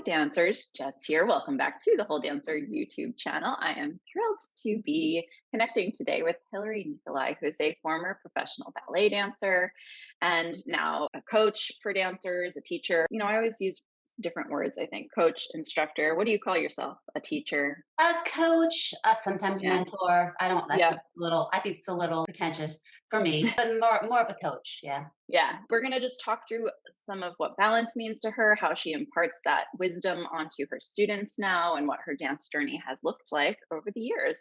dancers, Jess here. Welcome back to the Whole Dancer YouTube channel. I am thrilled to be connecting today with Hilary Nicolai, who is a former professional ballet dancer and now a coach for dancers, a teacher. I always use different words, I think coach, instructor. What do you call yourself? A teacher? A coach, sometimes Yeah. mentor. I don't. That Yeah. could be a little. I think it's a little pretentious for me, but more of a coach. Yeah. Yeah, we're going to just talk through some of what balance means to her, how she imparts that wisdom onto her students now, and what her dance journey has looked like over the years.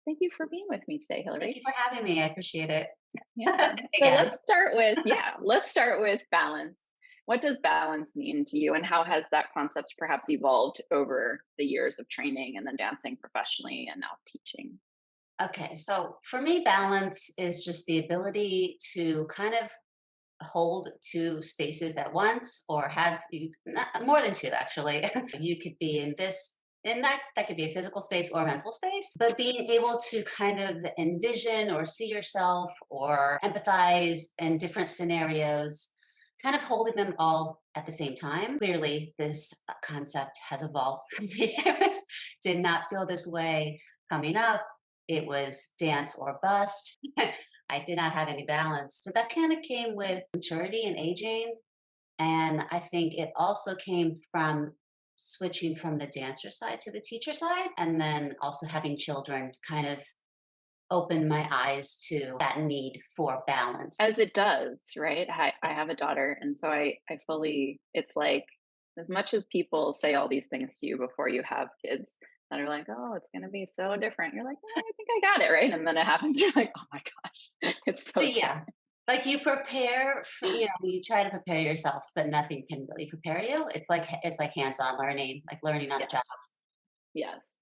Thank you for being with me today, Thank you Hilary. for having me. I appreciate it. Yeah. So Again. let's start with balance. What does balance mean to you, and how has that concept perhaps evolved over the years of training and then dancing professionally and now teaching? Okay, so for me, balance is just the ability to kind of hold two spaces at once, or have you more than two actually. You could be in this. And that could be a physical space or a mental space, but being able to kind of envision or see yourself or empathize in different scenarios, kind of holding them all at the same time. Clearly, this concept has evolved for me. Did not feel this way coming up. It was dance or bust. I did not have any balance. So that kind of came with maturity and aging. And I think it also came from switching from the dancer side to the teacher side, and then also having children kind of open my eyes to that need for balance. As it does, right? I have a daughter, and so I fully. It's like as much as people say all these things to you before you have kids that are like, "Oh, it's going to be so different." You're like, "Yeah, I think I got it," right? And then it happens. You're like, "Oh my gosh, it's so But yeah, different." like you prepare for, you try to prepare yourself, but nothing can really prepare you. It's like hands-on learning, like learning on the job. Yes, yes.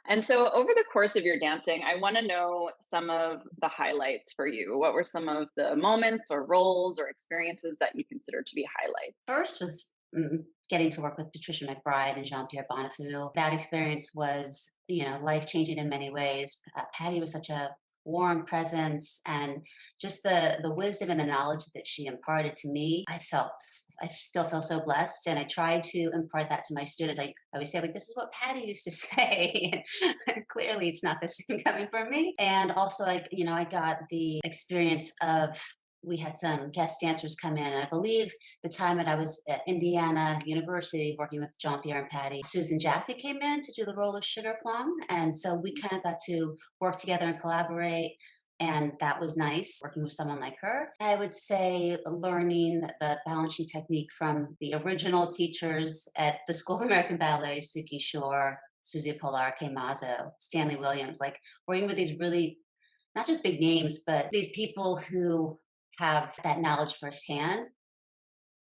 And so, over the course of your dancing, I want to know some of the highlights for you. What were some of the moments or roles or experiences that you consider to be highlights? First was getting to work with Patricia McBride and Jean-Pierre Bonnefou. That experience was, life-changing in many ways. Patty was such a warm presence, and just the wisdom and the knowledge that she imparted to me. I still feel so blessed, and I try to impart that to my students. I always say, like, this is what Patty used to say. And clearly it's not the same coming from me. And also, I got the experience of, we had some guest dancers come in, and I believe the time that I was at Indiana University working with Jean Pierre and Patty, Susan Jaffe came in to do the role of Sugar Plum. And so we kind of got to work together and collaborate. And that was nice working with someone like her. I would say learning the balancing technique from the original teachers at the School of American Ballet, Suki Shore, Susie Polar, Kay Mazzo, Stanley Williams, like working with these really not just big names, but these people who have that knowledge firsthand,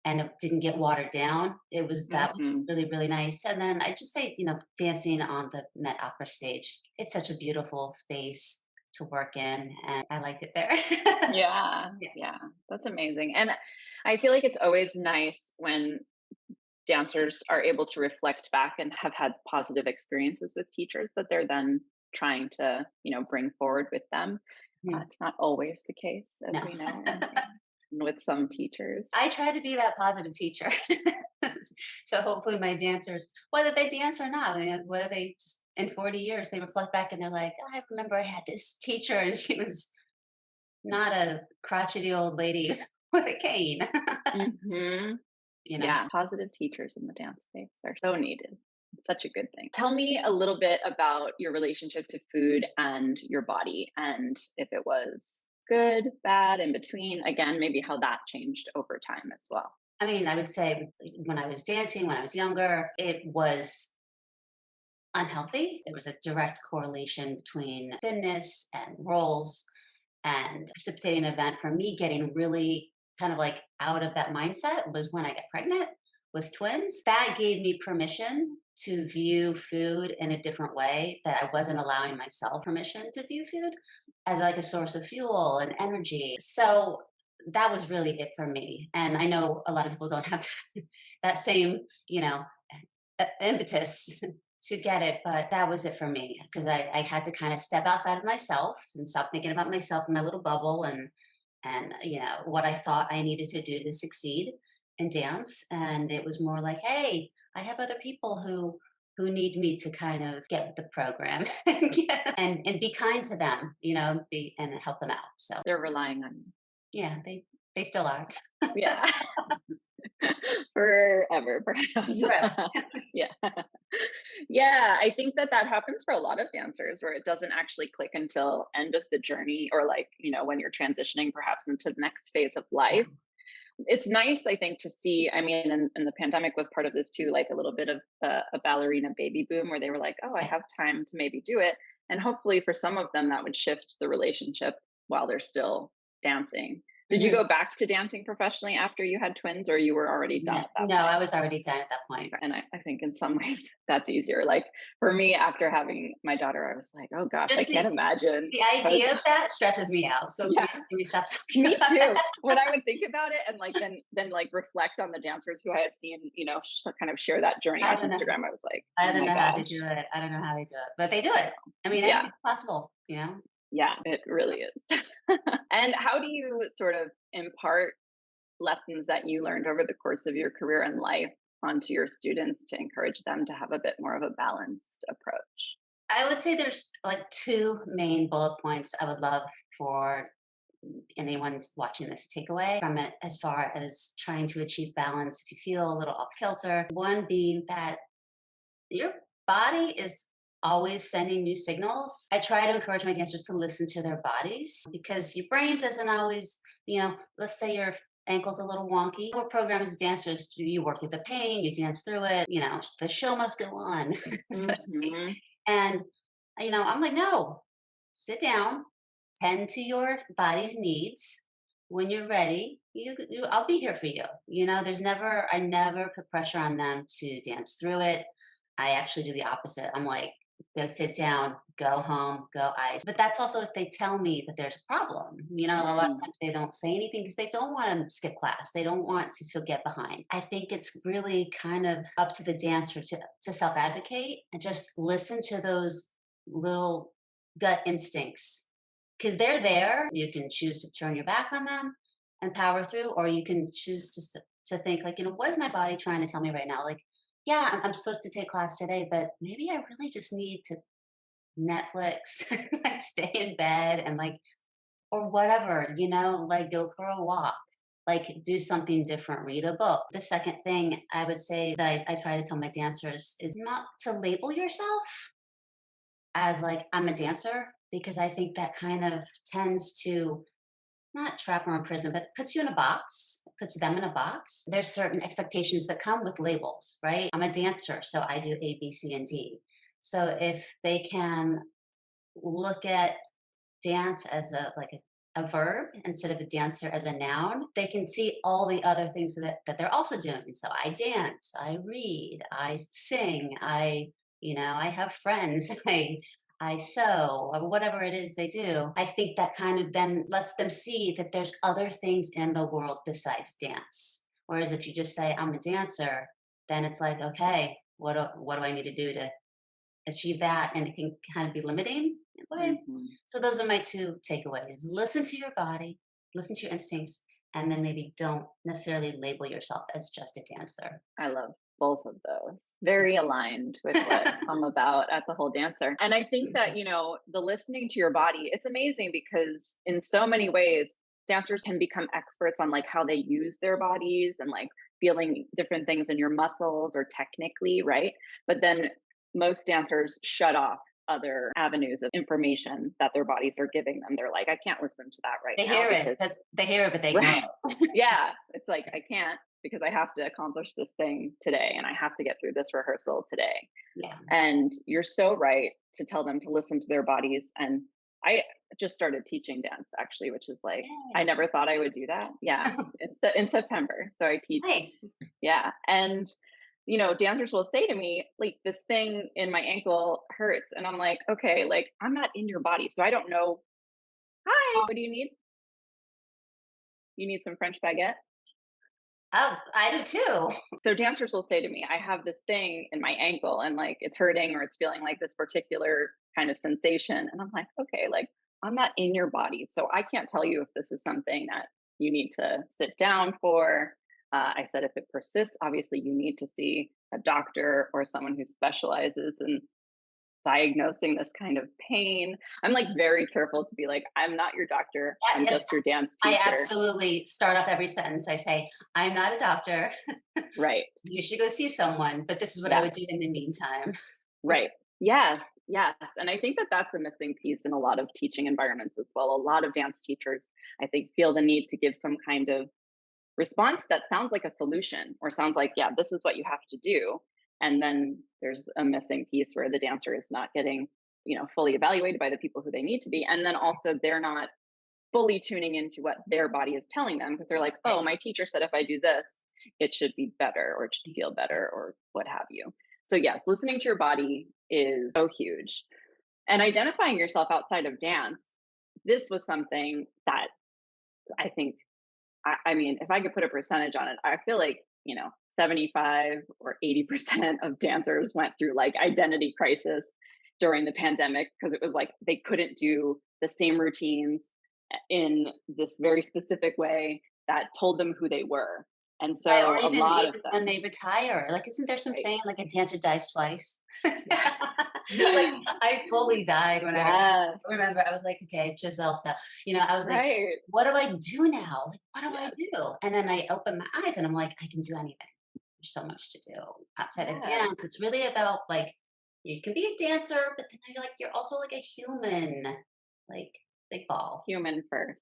and it didn't get watered down. That was Hmm. really, really nice. And then I just say, dancing on the Met Opera stage. It's such a beautiful space to work in, and I liked it there. Yeah, Yeah. yeah, that's amazing. And I feel like it's always nice when dancers are able to reflect back and have had positive experiences with teachers that they're then trying to, bring forward with them. Mhm. It's not always the case, as No. we know, with some teachers. I try to be that positive teacher. So hopefully my dancers, whether they dance or not, whether they just, in 40 years, they reflect back and they're like, "Oh, I remember I had this teacher and she was not a crotchety old lady with a cane." Hmm. you know. Yeah, positive teachers in the dance space are so needed. It's such a good thing. Tell me a little bit about your relationship to food and your body, and if it was good, bad, in between. Again, maybe how that changed over time as well. I mean, I would say when I was dancing, when I was younger, it was unhealthy. There was a direct correlation between thinness and roles, and precipitating event for me getting really kind of like out of that mindset was when I got pregnant with twins. That gave me permission to view food in a different way that I wasn't allowing myself permission to view food, as like a source of fuel and energy. So that was really it for me. And I know a lot of people don't have that same, you know, impetus to get it, but that was it for me because I had to kind of step outside of myself and stop thinking about myself in my little bubble, and what I thought I needed to do to succeed in dance. And it was more like, hey, I have other people who need me to kind of get with the program and be kind to them, be and help them out. So They're relying on you. yeah, they still are. Yeah. Forever, perhaps. Right. Yeah. Yeah, I think that that happens for a lot of dancers where it doesn't actually click until end of the journey or like, when you're transitioning perhaps into the next phase of Yeah. life. It's nice, I think, to see. I mean, and the pandemic was part of this too, like a little bit of a ballerina baby boom where they were like, oh, I Yeah. have time to maybe do it. And hopefully for some of them, that would shift the relationship while they're still dancing. Did you Mhm. go back to dancing professionally after you had twins, or you were already done No, at that no, point? I was already done at that point. And I think in some ways that's easier. Like for me, after having my daughter, I was like, oh gosh, I Just can't imagine. the idea of that stresses me out. So Yeah, please can we stop talking me about too. that? When I would think about it and like then like reflect on the dancers who I had seen, kind of share that journey I on don't know. Instagram, I was like, I oh don't my know how they gosh. do it. I don't know how they do it, but they do it. I mean, Yeah, anything's possible. yeah, it really is. And how do you sort of impart lessons that you learned over the course of your career and life onto your students to encourage them to have a bit more of a balanced approach? I would say there's like two main bullet points I would love for anyone's watching this to take away from it as far as trying to achieve balance if you feel a little off kilter. One being that your body is always sending new signals. I try to encourage my dancers to listen to their bodies because your brain doesn't always, let's say your ankle's a little wonky. We're programmed as dancers, you work through the pain, you dance through it, the show must go on, so to speak. Hmm. And, I'm like, no, sit down, tend to your body's needs. When you're ready, I'll be here for you. I never put pressure on them to dance through it. I actually do the opposite. I'm like, go sit down, go home, go ice. But that's also if they tell me that there's a problem. A lot of times they don't say anything because they don't want to skip class. They don't want to feel get behind. I think it's really kind of up to the dancer to self advocate and just listen to those little gut instincts because they're there. You can choose to turn your back on them and power through, or you can choose to think like, what is my body trying to tell me right now? Like, yeah, I'm supposed to take class today, but maybe I really just need to Netflix, like stay in bed and like, or whatever, like go for a walk, like do something different, read a book. The second thing I would say that I try to tell my dancers is not to label yourself as like, I'm a dancer, because I think that kind of tends to not trap or imprison, but puts you in a box, puts them in a box. There's certain expectations that come with labels, right? I'm a dancer, so I do A, B, C, and D. So if they can look at dance as a verb instead of a dancer as a noun, they can see all the other things that they're also doing. So I dance, I read, I sing, I have friends, I sew, or whatever it is they do. I think that kind of then lets them see that there's other things in the world besides dance. Whereas if you just say, I'm a dancer, then it's like, okay, what do I need to do to achieve that? And it can kind of be limiting in a way. Hmm. So those are my two takeaways. Listen to your body, listen to your instincts, and then maybe don't necessarily label yourself as just a dancer. I love both of those. Very aligned with what I'm about at the whole dancer. And I think that, the listening to your body, it's amazing because in so many ways, dancers can become experts on like how they use their bodies and like feeling different things in your muscles or technically, right? But then most dancers shut off other avenues of information that their bodies are giving them. They're like, I can't listen to that right They now hear it, because but they ignore right. Yeah. It's like, I can't because I have to accomplish this thing today and I have to get through this rehearsal today. it. Yeah. And you're so right to tell them to listen to their bodies. And I just started teaching dance actually, which is like, I Yay. never thought I would do that. Yeah. In September. So I teach. Nice. Yeah. And, dancers will say to me, like, this thing in my ankle hurts. And I'm like, okay, like, I'm not in your body. So I don't know. Hi. What do you need? You need some French baguette? Oh, I do too. So dancers will say to me, I have this thing in my ankle and like it's hurting or it's feeling like this particular kind of sensation. And I'm like, okay, like I'm not in your body. So I can't tell you if this is something that you need to sit down for. I said if it persists, obviously you need to see a doctor or someone who specializes in diagnosing this kind of pain. I'm like very careful to be like, I'm not your doctor. I'm Yeah, yeah, just your dance I teacher. absolutely start off every sentence. I say, "I'm not a doctor. Right. You should go see someone, but this is what I would do Yes. in the meantime." Right. Yes. Yes. And I think that that's a missing piece in a lot of teaching environments as well. A lot of dance teachers, I think, feel the need to give some kind of response that sounds like a solution or sounds like, yeah, this is what you have to do. And then there's a missing piece where the dancer is not getting, fully evaluated by the people who they need to be. And then also they're not fully tuning into what their body is telling them because they're like, Right, oh, my teacher said if I do this, it should be better or it should feel better or what have you. So, yes, listening to your body is so huge. And identifying yourself outside of dance, this was something that I think I mean, if I could put a percentage on it, I feel like, 75 or 80% of dancers went through like identity crisis during the pandemic because it was like they couldn't do the same routines in this very specific way that told them who they were. And right, or so a even lot of when them, they retire, like, isn't there some saying, right? like, "A dancer dies twice?" Yes. Like, I fully died when I retired. Yes. I remember I was like, "Okay, Giselle stuff." I was like, Right. "What do I do now? Like, what do I Yes. do?" And then I opened my eyes and I'm like, "I can do anything." There's so much to do outside of Yes. dance. It's really about, like, you can be a dancer, but then you're also like a human, like, big ball. Human first.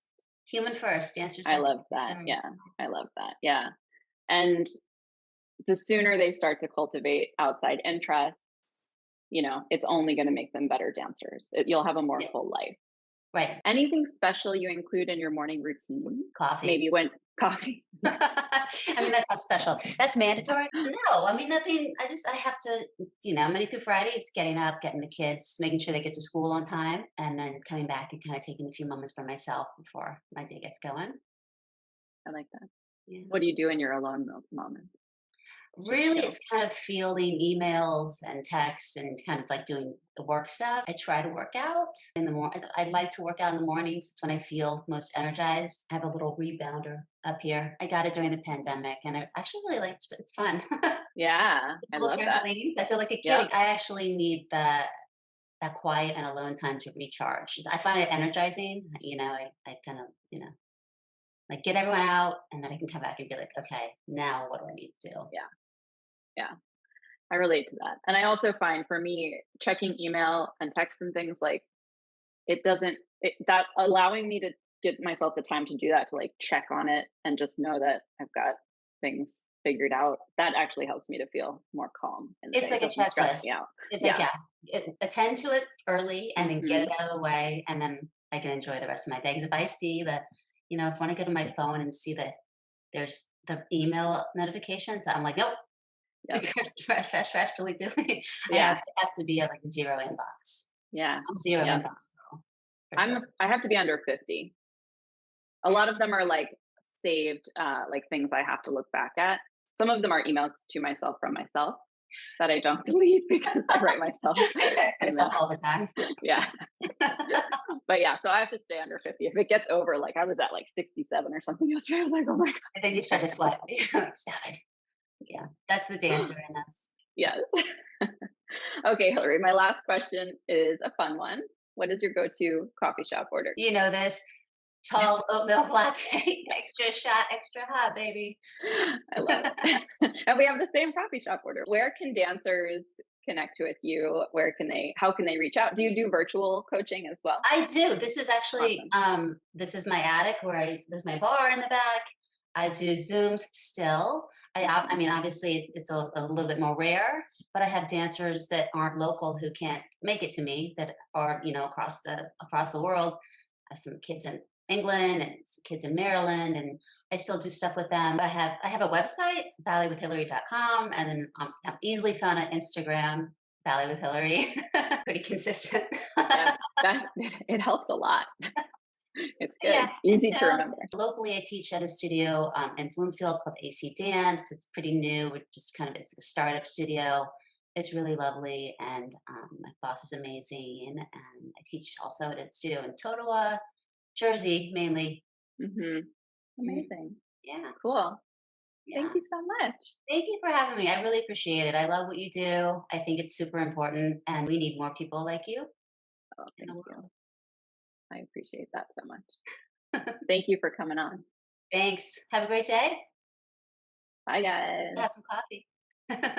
Human first, dancer I second. love that. Mm. Yeah. I love that. Yeah. And the sooner they start to cultivate outside interests, it's only going to make them better dancers. You'll have a more Yeah, full life. right. Anything special you include in your morning routine? Coffee. Maybe when coffee. I mean, that's not special. That's mandatory. No, I mean nothing. I have to, Monday through Friday, it's getting up, getting the kids, making sure they get to school on time, and then coming back and kind of taking a few moments for myself before my day gets going. I like that. Yeah. What do you do in your alone moment? Just Really, chill. it's kind of fielding emails and texts and kind of like doing the work stuff. I try to work out in the morning. I like to work out in the mornings. It's when I feel most energized. I have a little rebounder up here. I got it during the pandemic, and I actually really like it. It's fun. Yeah, It's I a little love that. trampoline. I feel like a Yep. kid. I actually need that quiet and alone time to recharge. I find it energizing. I kind of like get everyone out, and then I can come back and be like, okay, now what do I need to do? Yeah. Yeah. I relate to that. And I also find for me, checking email and text and things like it doesn't that allowing me to give myself the time to do that to like check on it and just know that I've got things figured out, that actually helps me to feel more calm in the It's day. It like a doesn't stress checklist. me out. It's like, Yeah. yeah, attend to it early and then get it Mhm. out of the way, and then I can enjoy the rest of my day. Because if I see that, if I want to go to my phone and see that there's the email notifications, I'm like, nope, Yep. trash, trash, trash, delete, delete. Yeah. It has to be at like zero inbox. Yeah. I'm zero Yep. inbox girl, for sure. I have to be under 50. A lot of them are like saved like things I have to look back at. Some of them are emails to myself from myself that I don't delete because I write myself I text myself email. all the time. Yeah. But yeah, so I have to stay under 50. If it gets over, like I was at like 67 or something yesterday, I was like, oh my And then you start to sweat. Stop it. Yeah, that's the God. dancer in us. Yes. Okay, Hillary, my last question is a fun one. What is your go-to coffee shop order? You know this tall oat milk latte, extra shot, extra hot, baby. I love it. And we have the same coffee shop order. Where can dancers connect with you? How can they reach out? Do you do virtual coaching as well? I do. This is actually Awesome. this is my attic where there's my bar in the back. I do Zooms still. I Mhm. mean, obviously it's a little bit more rare, but I have dancers that aren't local who can't make it to me that are, across the world. I have some kids in England and some kids in Maryland, and I still do stuff with them. But I have a website, balletwithhillary.com, and then I'm easily found on Instagram, Ballet with Hillary. Pretty consistent. Yes, that it helps a lot. It's Yeah, good. and Easy to so remember. locally, I teach at a studio in Bloomfield called AC Dance. It's pretty new. It's a startup studio. It's really lovely, and my boss is amazing. And I teach also at a studio in Totowa, Jersey, mainly. Mhm. Mhm. Amazing. Yeah. Cool. Thank Yeah. you so much. Thank you for having me. I really appreciate it. I love what you do. I think it's super important, and we need more people like you Oh, in the thank world. you. I appreciate that so much. Thank you for coming on. Thanks. Have a great day. Bye, guys. Have some coffee.